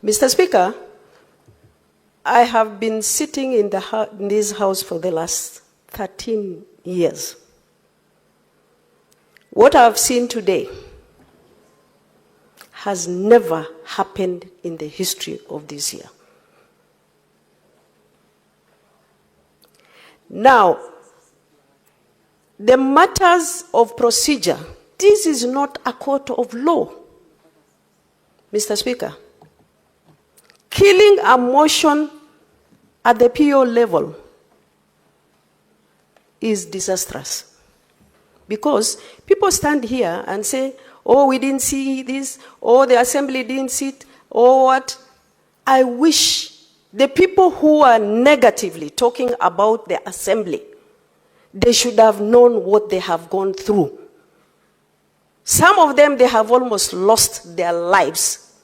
Mr. Speaker, I have been sitting in this House for the last 13 years. What I have seen today has never happened in the history of this year. Now, the matters of procedure, this is not a court of law, Mr. Speaker. Killing a motion at the PO level is disastrous. Because people stand here and say, oh, we didn't see this, or the assembly didn't see it, or what. I wish the people who are negatively talking about the assembly, they should have known what they have gone through. Some of them, they have almost lost their lives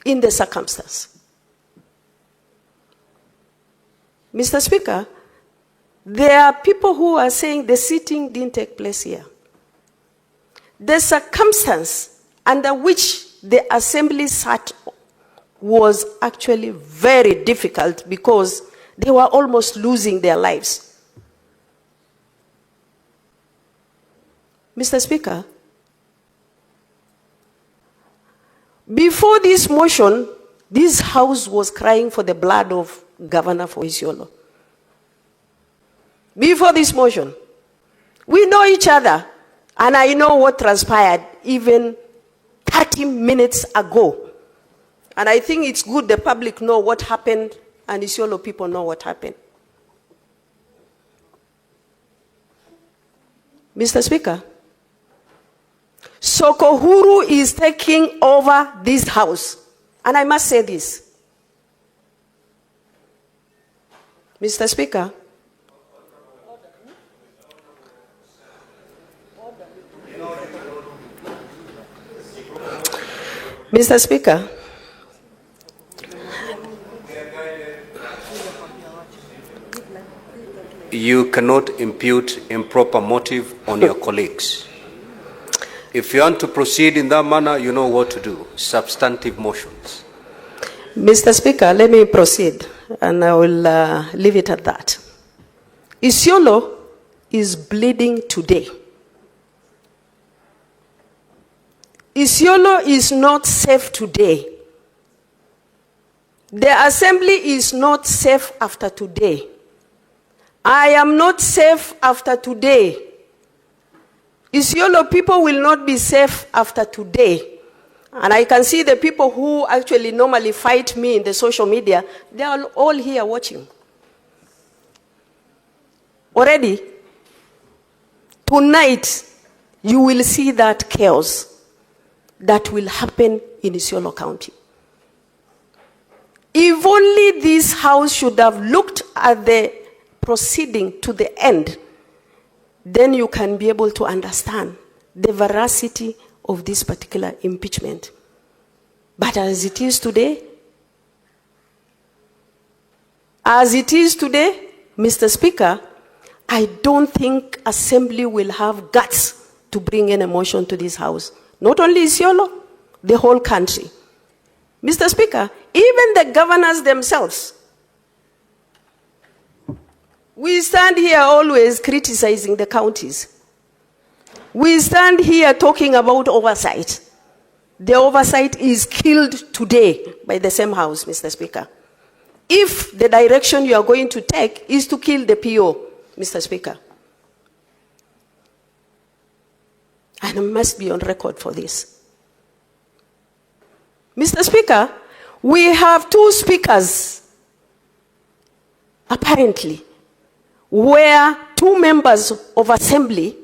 in the circumstance. Mr. Speaker, there are people who are saying the sitting didn't take place here. The circumstance under which the assembly sat was actually very difficult because they were almost losing their lives. Mr. Speaker, before this motion, this House was crying for the blood of Governor for Isiolo. Before this motion, we know each other, and I know what transpired even 30 minutes ago. And I think it's good the public know what happened and Isiolo people know what happened. Mr. Speaker, Sokohuru is taking over this House. And I must say this. Mr. Speaker, Mr. Speaker, you cannot impute improper motive on your colleagues. If you want to proceed in that manner, you know what to do. Substantive motions. Mr. Speaker, let me proceed, and I will leave it at that. Isiolo is bleeding today. Isiolo is not safe today. The assembly is not safe after today. I am not safe after today. Isiolo people will not be safe after today. And I can see the people who actually normally fight me in the social media, they are all here watching. Already, tonight, you will see that chaos that will happen in Isiolo County. If only this House should have looked at the proceeding to the end, then you can be able to understand the veracity of this particular impeachment. But as it is today, Mr. Speaker, I don't think Assembly will have guts to bring in a motion to this House. Not only Isiolo, the whole country. Mr. Speaker, even the governors themselves, we stand here always criticizing the counties. We stand here talking about oversight. The oversight is killed today by the same House, Mr. Speaker. If the direction you are going to take is to kill the PO, Mr. Speaker, and I must be on record for this. Mr. Speaker, we have two speakers, apparently, where two members of assembly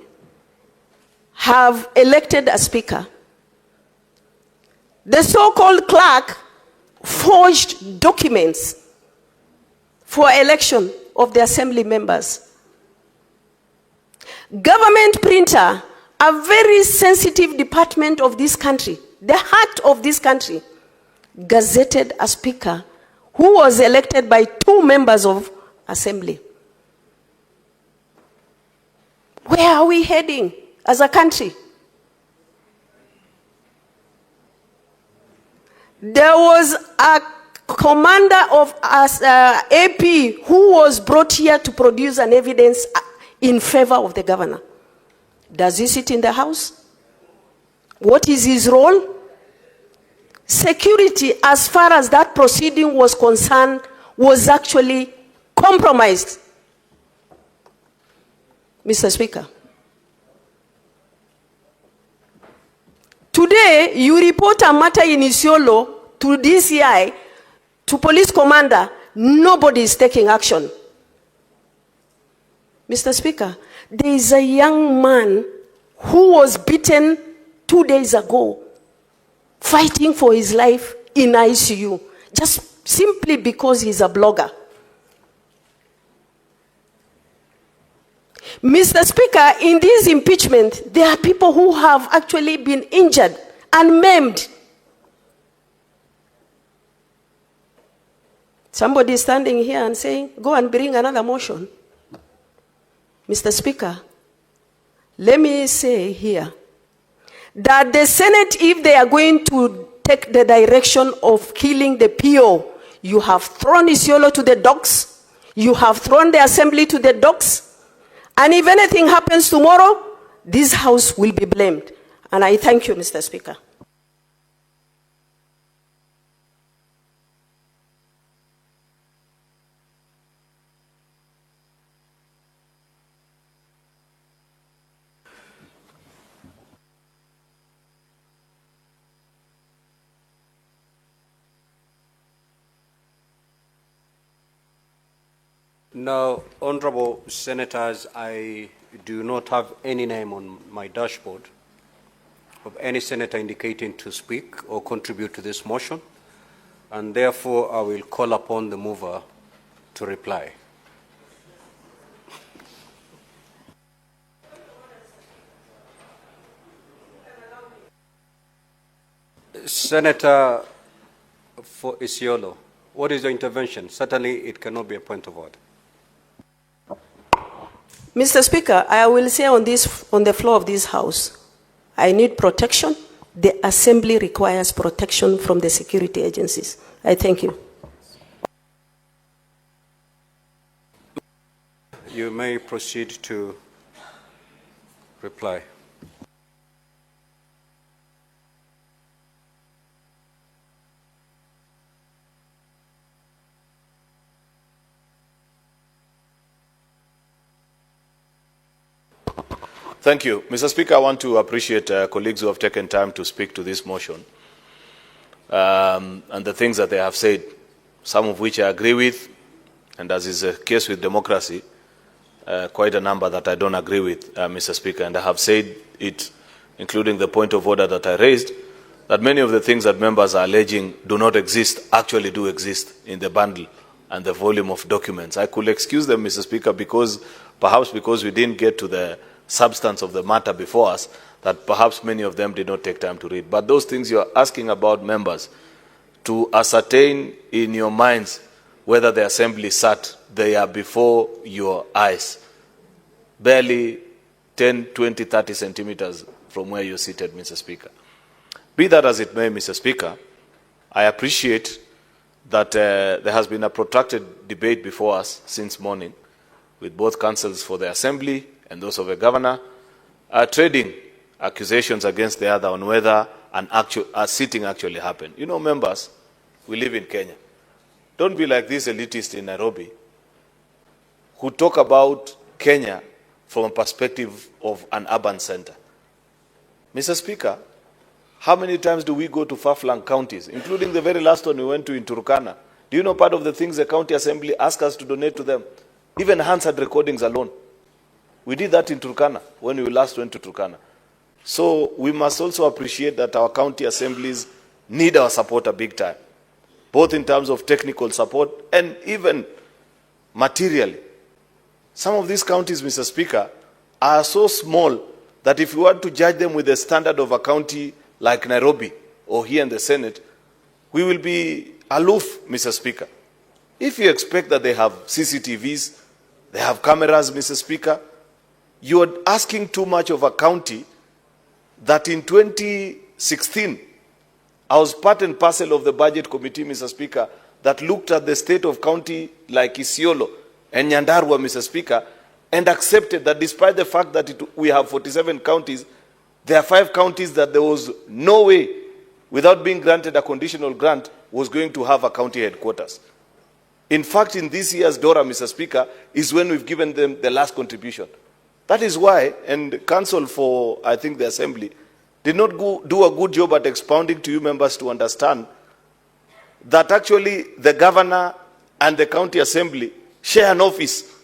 have elected a speaker. The so-called clerk forged documents for election of the assembly members. Government printer, a very sensitive department of this country, the heart of this country, gazetted a speaker who was elected by two members of assembly. Where are we heading as a country? There was a commander of AP who was brought here to produce an evidence in favor of the governor. Does he sit in the house? What is his role? Security, as far as that proceeding was concerned, was actually compromised. Mr. Speaker, today you report a matter in Isiolo to DCI, to police commander, nobody is taking action. Mr. Speaker, there is a young man who was beaten 2 days ago, fighting for his life in ICU, just simply because he's a blogger. Mr. Speaker, in this impeachment, there are people who have actually been injured and maimed. Somebody is standing here and saying, go and bring another motion. Mr. Speaker, let me say here that the Senate, if they are going to take the direction of killing the PO, you have thrown Isiolo to the dogs, you have thrown the assembly to the dogs, and if anything happens tomorrow, this house will be blamed. And I thank you, Mr. Speaker. Now, Honorable Senators, I do not have any name on my dashboard of any senator indicating to speak or contribute to this motion, and therefore I will call upon the mover to reply. Senator for Isiolo, what is your intervention? Certainly it cannot be a point of order. Mr. Speaker, I will say on the floor of this House, I need protection. The Assembly requires protection from the security agencies. I thank you. You may proceed to reply. Thank you. Mr. Speaker, I want to appreciate colleagues who have taken time to speak to this motion and the things that they have said, some of which I agree with, and as is the case with democracy, quite a number that I don't agree with, Mr. Speaker. And I have said it, including the point of order that I raised, that many of the things that members are alleging do not exist, actually do exist in the bundle and the volume of documents. I could excuse them, Mr. Speaker, perhaps because we didn't get to the substance of the matter before us, that perhaps many of them did not take time to read. But those things you are asking about, members, to ascertain in your minds whether the assembly sat, they are before your eyes, barely 10, 20, 30 centimeters from where you're seated, Mr. Speaker. Be that as it may, Mr. Speaker, I appreciate that there has been a protracted debate before us since morning with both councils for the assembly and those of the governor, trading accusations against the other on whether a sitting actually happened. You know, members, we live in Kenya. Don't be like these elitists in Nairobi who talk about Kenya from a perspective of an urban center. Mr. Speaker, how many times do we go to far-flung counties, including the very last one we went to in Turkana? Do you know part of the things the county assembly asked us to donate to them? Even Hansard recordings alone. We did that in Turkana when we last went to Turkana. So we must also appreciate that our county assemblies need our support a big time, both in terms of technical support and even materially. Some of these counties, Mr. Speaker, are so small that if you want to judge them with the standard of a county like Nairobi or here in the Senate, we will be aloof, Mr. Speaker. If you expect that they have CCTVs, they have cameras, Mr. Speaker, you are asking too much of a county that in 2016 I was part and parcel of the budget committee, Mr. Speaker, that looked at the state of county like Isiolo and Nyandarua, Mr. Speaker, and accepted that despite the fact that we have 47 counties, there are 5 counties that there was no way, without being granted a conditional grant, was going to have a county headquarters. In fact, in this year's DORA, Mr. Speaker, is when we've given them the last contribution. That is why, and Council for, I think, the Assembly, did not do a good job at expounding to you members to understand that actually the governor and the county assembly share an office.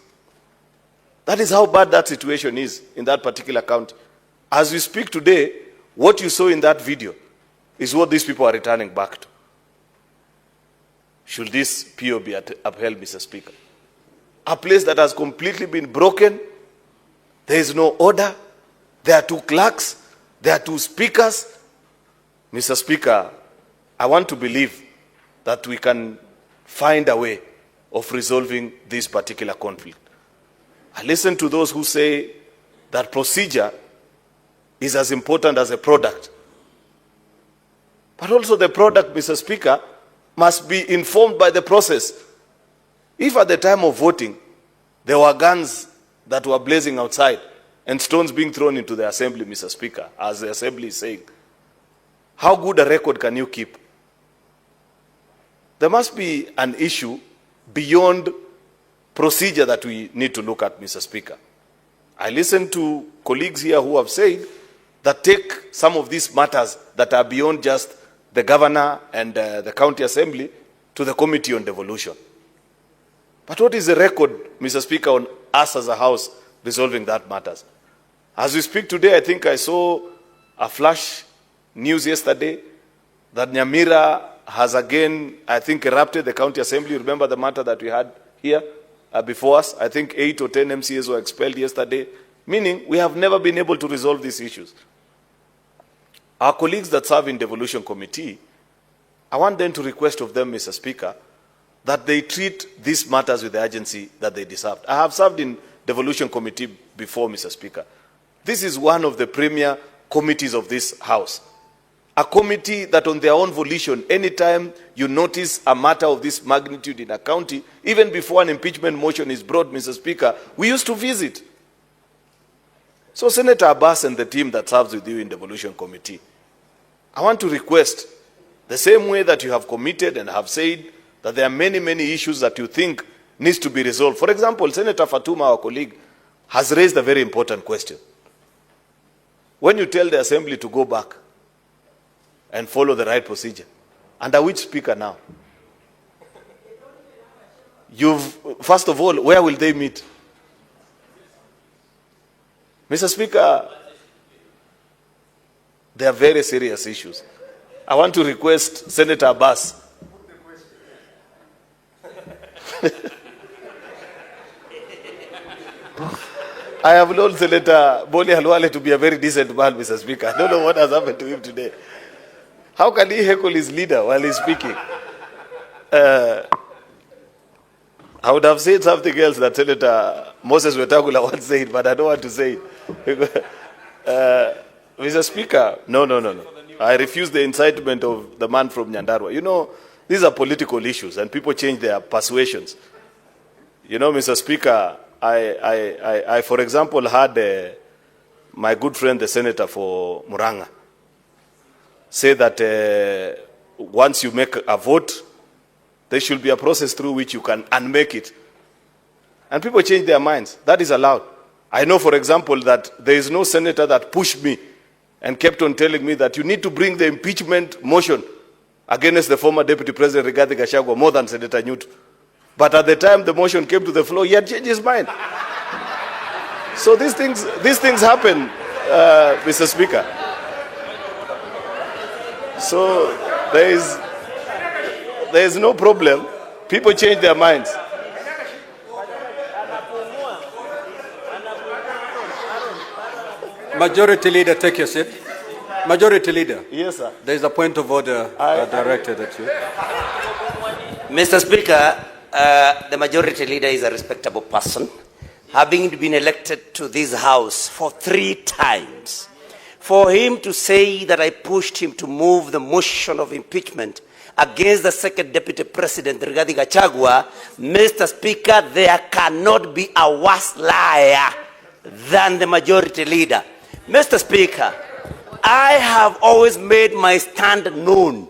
That is how bad that situation is in that particular county. As we speak today, what you saw in that video is what these people are returning back to. Should this PO be upheld, Mr. Speaker? A place that has completely been broken, there is no order, there are 2 clerks, there are 2 speakers. Mr. Speaker, I want to believe that we can find a way of resolving this particular conflict. I listen to those who say that procedure is as important as a product. But also the product, Mr. Speaker, must be informed by the process. If at the time of voting, there were guns that were blazing outside and stones being thrown into the assembly, Mr. Speaker, as the assembly is saying, how good a record can you keep? There must be an issue beyond procedure that we need to look at, Mr. Speaker. I listen to colleagues here who have said that take some of these matters that are beyond just the governor and the county assembly to the committee on devolution. But what is the record, Mr. Speaker, on us as a house resolving that matters? As we speak today, I think I saw a flash news yesterday that Nyamira has again, I think, erupted the county assembly. Remember the matter that we had here before us? I think 8 or 10 MCAs were expelled yesterday, meaning we have never been able to resolve these issues. Our colleagues that serve in devolution committee, I want them to request of them, Mr. Speaker, that they treat these matters with the urgency that they deserve. I have served in devolution committee before, Mr. Speaker. This is one of the premier committees of this House. A committee that on their own volition, anytime you notice a matter of this magnitude in a county, even before an impeachment motion is brought, Mr. Speaker, we used to visit. So Senator Abbas and the team that serves with you in devolution committee, I want to request, the same way that you have committed and have said that there are many, many issues that you think needs to be resolved. For example, Senator Fatuma, our colleague, has raised a very important question. When you tell the assembly to go back and follow the right procedure, under which speaker now? First of all, where will they meet? Mr. Speaker, they are very serious issues. I want to request Senator Abbas. I have known Senator Boli Halwale to be a very decent man, Mr. Speaker. I don't know what has happened to him today. How can he heckle his leader while he's speaking? I would have said something else that Senator Moses Wetangula once said, but I don't want to say it. Mr. Speaker, no. I refuse the incitement of the man from Nyandarua. You know, these are political issues and people change their persuasions. You know, Mr. Speaker, I for example, had my good friend, the senator for Muranga, say that once you make a vote, there should be a process through which you can unmake it. And people change their minds. That is allowed. I know, for example, that there is no senator that pushed me and kept on telling me that you need to bring the impeachment motion against the former Deputy President Rigathi Gachagua more than Senator Newt. But at the time the motion came to the floor, he had changed his mind. So these things happen, Mr. Speaker. So there is no problem. People change their minds. Majority Leader, take your seat. Majority Leader. Yes, sir. There is a point of order directed at you. Mr. Speaker, the Majority Leader is a respectable person, having been elected to this House for 3 times. for him to say that I pushed him to move the motion of impeachment against the second deputy president, Rigathi Gachagua, Mr. Speaker, there cannot be a worse liar than the majority leader. Mr. Speaker, I have always made my stand known.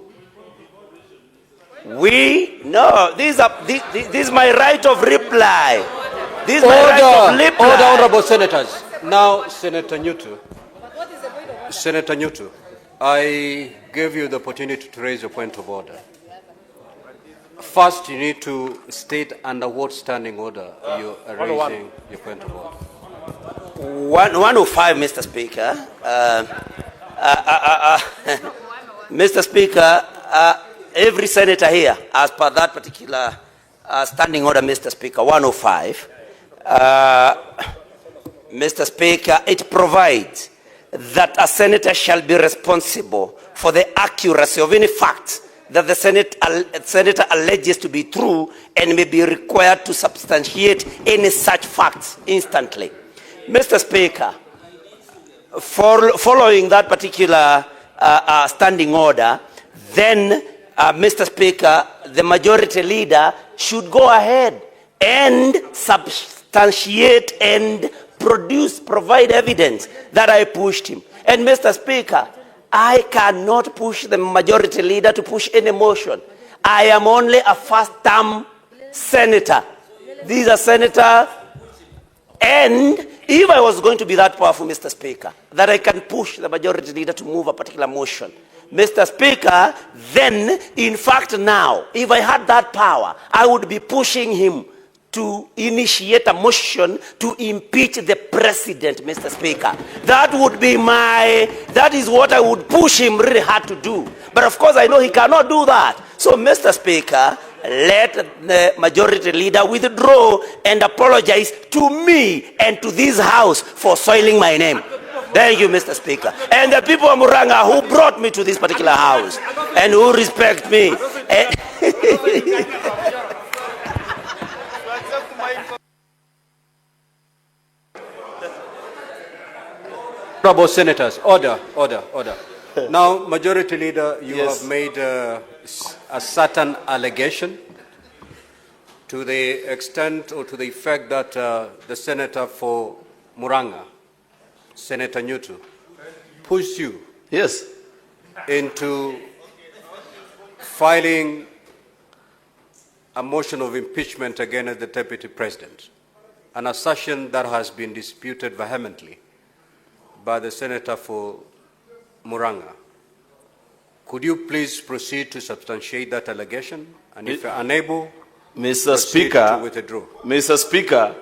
This is my right of reply. This is my right of reply. Order, honorable senators. Now, Senator Nyutu. Senator Nyutu, I gave you the opportunity to raise a point of order. First, you need to state under what standing order you are raising your point of order. 105, Mr. Speaker. Mr. Speaker, every senator here, as per that particular standing order, Mr. Speaker, 105, Mr. Speaker, it provides that a senator shall be responsible for the accuracy of any fact that the senator alleges to be true and may be required to substantiate any such facts instantly. Mr. Speaker, following that particular standing order, then, Mr. Speaker, the majority leader should go ahead and substantiate and provide evidence that I pushed him. And Mr. Speaker, I cannot push the majority leader to push any motion. I am only a first-term senator. These are senators. And if I was going to be that powerful, Mr. Speaker, that I can push the majority leader to move a particular motion, Mr. Speaker, then, in fact, now, if I had that power, I would be pushing him to initiate a motion to impeach the president, Mr. Speaker. That is what I would push him really hard to do. But of course, I know he cannot do that. So, Mr. Speaker, let the majority leader withdraw and apologize to me and to this house for soiling my name. Thank you, Mr. Speaker. And the people of Muranga who brought me to this particular house and who respect me. Honorable senators, order. Now, majority leader, you have made a certain allegation to the extent or to the effect that the senator for Muranga, Senator Nyutu, pushed you into filing a motion of impeachment against the deputy president, an assertion that has been disputed vehemently by the senator for Muranga. Could you please proceed to substantiate that allegation? And if you're unable, Mr. Speaker, to withdraw. Mr. Speaker,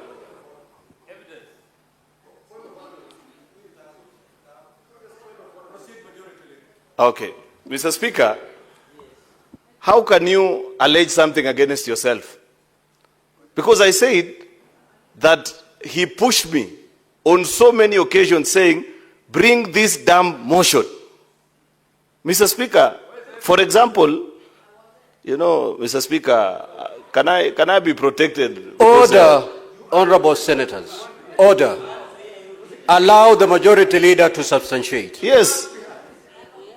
okay. Mr. Speaker, how can you allege something against yourself? Because I said that he pushed me on so many occasions saying, bring this damn motion. Mr. Speaker, for example, you know, Mr. Speaker, can I be protected? Order, honorable senators. Order. Allow the majority leader to substantiate. Yes.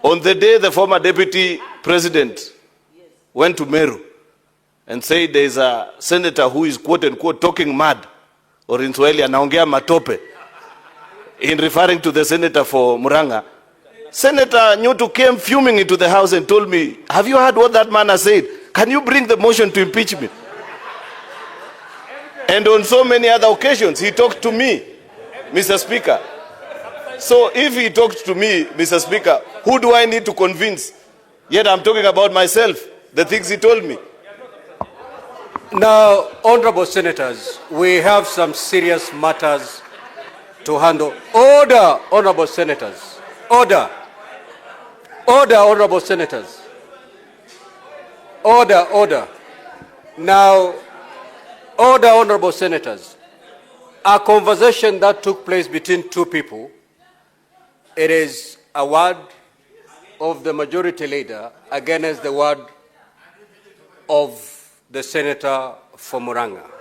On the day the former deputy president went to Meru and said there is a senator who is quote unquote talking mad, or in Swahili anaongea matope, in referring to the senator for Muranga, Senator Nyutu came fuming into the house and told me, have you heard what that man has said? Can you bring the motion to impeach me? And on so many other occasions, he talked to me, Mr. Speaker. So if he talked to me, Mr. Speaker, who do I need to convince? Yet I'm talking about myself, the things he told me. Now, honorable senators, we have some serious matters to handle. Order, honorable senators. Order. Order, honorable senators. Order. Now, order, honorable senators. A conversation that took place between two people, it is a word of the majority leader against the word of the senator for Muranga.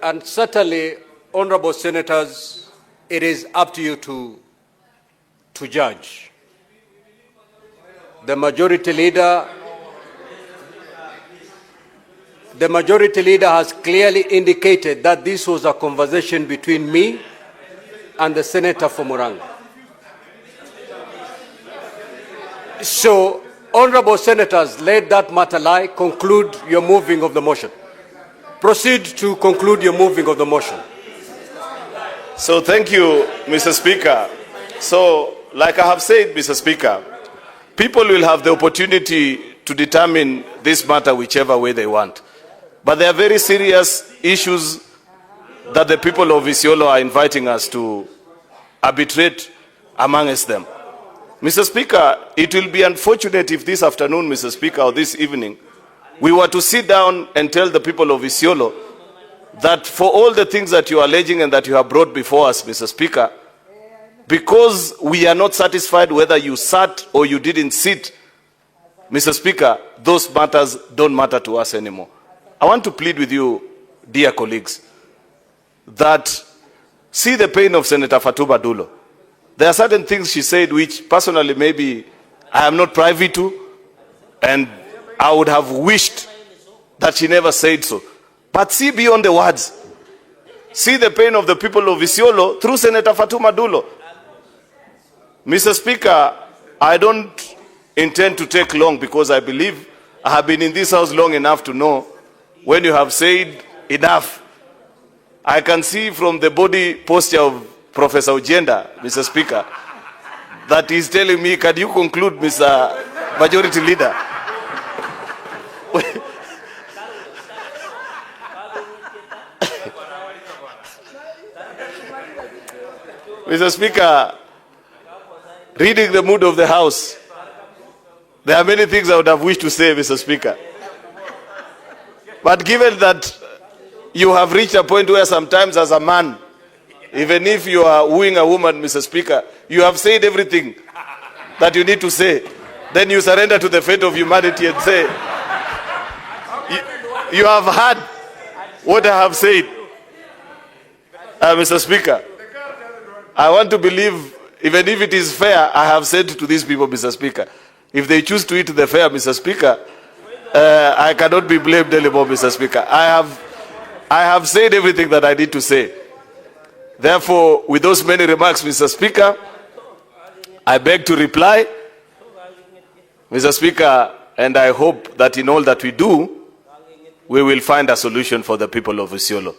And certainly, honorable senators, it is up to you to judge. The majority leader has clearly indicated that this was a conversation between me and the senator from Murang'a. So, honorable senators, let that matter lie. Conclude your moving of the motion. Proceed to conclude your moving of the motion. So thank you, Mr. Speaker. So, like I have said, Mr. Speaker, people will have the opportunity to determine this matter whichever way they want. But there are very serious issues that the people of Isiolo are inviting us to arbitrate amongst them. Mr. Speaker, it will be unfortunate if this afternoon, Mr. Speaker, or this evening, we were to sit down and tell the people of Isiolo that for all the things that you are alleging and that you have brought before us, Mr. Speaker, because we are not satisfied whether you sat or you didn't sit, Mr. Speaker, those matters don't matter to us anymore. I want to plead with you, dear colleagues, that see the pain of Senator Fatuma Dullo. There are certain things she said which personally maybe I am not privy to, and I would have wished that she never said so. But see beyond the words. See the pain of the people of Isiolo through Senator Fatuma Dullo. Mr. Speaker, I don't intend to take long because I believe I have been in this house long enough to know when you have said enough. I can see from the body posture of Professor Ujenda, Mr. Speaker, that he's telling me, can you conclude, Mr. Majority Leader? Mr. Speaker, reading the mood of the House, there are many things I would have wished to say, Mr. Speaker. But given that you have reached a point where sometimes as a man, even if you are wooing a woman, Mr. Speaker, you have said everything that you need to say, then you surrender to the fate of humanity and say, you have heard what I have said. Mr. Speaker, I want to believe, even if it is fair, I have said to these people, Mr. Speaker, if they choose to eat the fare, Mr. Speaker, I cannot be blamed anymore, Mr. Speaker. I have said everything that I need to say. Therefore, with those many remarks, Mr. Speaker, I beg to reply, Mr. Speaker, and I hope that in all that we do, we will find a solution for the people of Isiolo.